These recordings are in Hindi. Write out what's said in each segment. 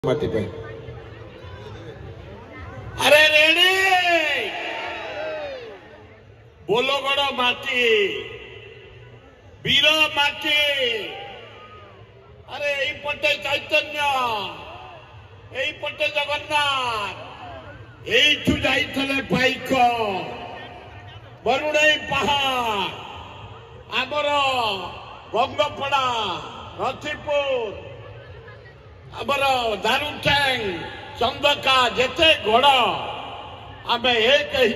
माटी पे अरे रेडी बोलोगड़ माटी वीर माटी अरे यही पटे चैतन्य यही पटे जगन्नाथ यही जाइए पाइक बरुणई पहाड़ आमर गंगपड़ा रथीपुर आमर दारुटैंग चंदका जेते गड़ आम एक ही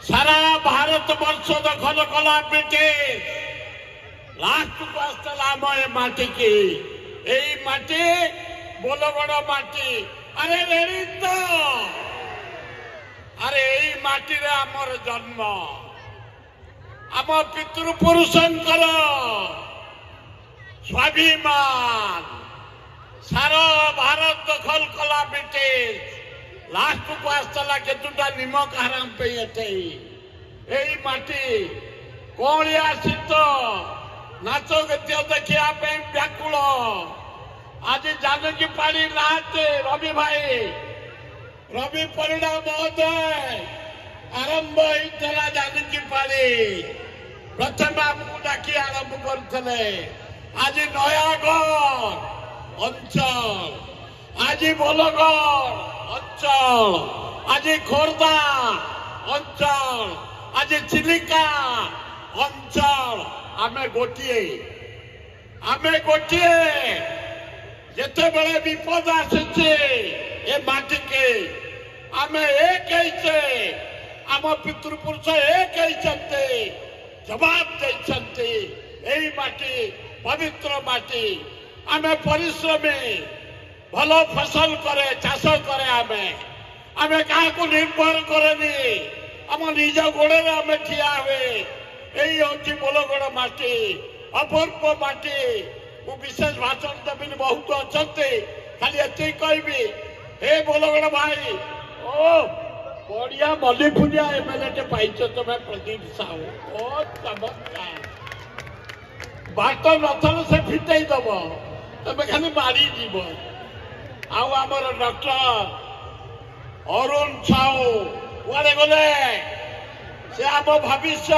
सारा भारत वर्ष दखल कला ब्रिटिश लास्ट को आसला आम ए माटी की यही माटी बोलगड़ माटी अरे रेडी तो अरे यही माटी रे आमर जन्म आम पितृपुरुषंकर स्वाभिमान सारा भारत दखल कला ब्रिटिश लास्ट को आसला केतुटा निमक आराम पे यही माटी कौलिया शीत नाच गीत देखा व्याकुल आज जानकी पाड़ी नहाते रवि भाई रवि परिणा महोदय आरंभ होता जानकी पाड़ी प्रथम आमको डाकी आरंभ करते आज नयागढ़ अंचल आज बोलगढ़ अंचल आज खोर्धा अंचल आज चिलिका अंचल आमे गोटे जिते बड़े विपद आसे ए माटी के आमे एक आम पितृपुरुष एक जवाब देते यही माटी पवित्र माटी आमे परिश्रमी भल फसल करे चाष करे आमे क्या निर्भर करे आम निज गोड़े आम ठिया हुए यही हूँ बोलगड़ माटी अपूर्व माटी मु विशेष भाषण देवी बहुत अच्छा खाली ये कहबी हे बोलगड़ भाई ओ बढ़िया मल्लीफुलिया एमएलए पाइच तुम्हें प्रदीप साहू बहुत चमत्कार बाट नथल से फिटई दब तुम्हें खाली मारी जीव आमर डॉक्टर अरुण साहू कुआड़े गले से आम भविष्य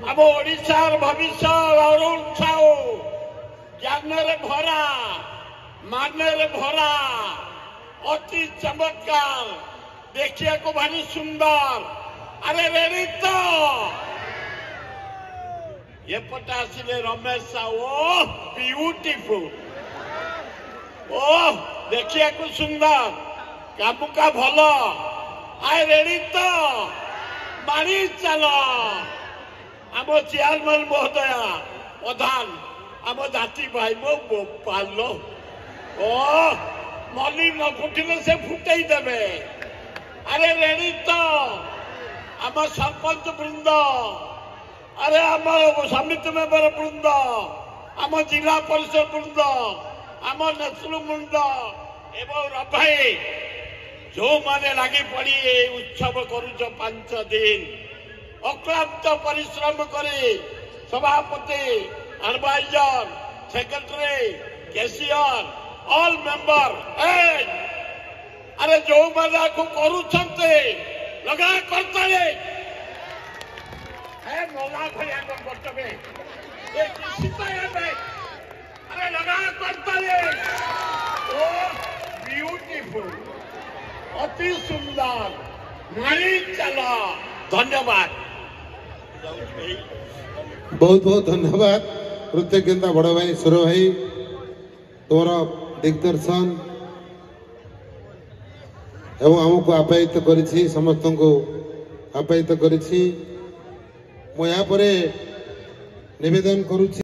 आम ओडिशार भविष्य अरुण साहू ज्ञान भरा मान भरा अति चमत्कार देखिए को भारी सुंदर अरे रेडी तो ये पटे आसिले रमेश साहू ब्यूटीफुल ओ देखिए को सुंदर कामुका भल आए रेडी तो मारी चलो आम चेयरमैन महोदय प्रधान आम जाति भाई मो पाल ओ मल्ली न फुटिले से फुटई देवे अरे रेडी तो आम सरपंच वृंद अरे आम समिति मेंबर वृंद आम जिला परिषद वृंद आम नेतृ वृंद एवं रभाई जो माने लगी पड़ी उत्सव करुच 5 दिन अक्लांत परिश्रम करी सभापति advisor secretary cashier all member अरे जो माने को करुछंते लगा करते है मोला भैया को करते ये किसी में अरे लगा करते ओ ब्यूटीफुल अति सुंदर मारी चला धन्यवाद बहुत बहुत धन्यवाद कृतज्ञता बड़ भाई सुर भाई तुम दिग्दर्शन एवं आमको आप्यायित करिछि समस्त को आप्यायित करिछि मु या परे निवेदन करुछि।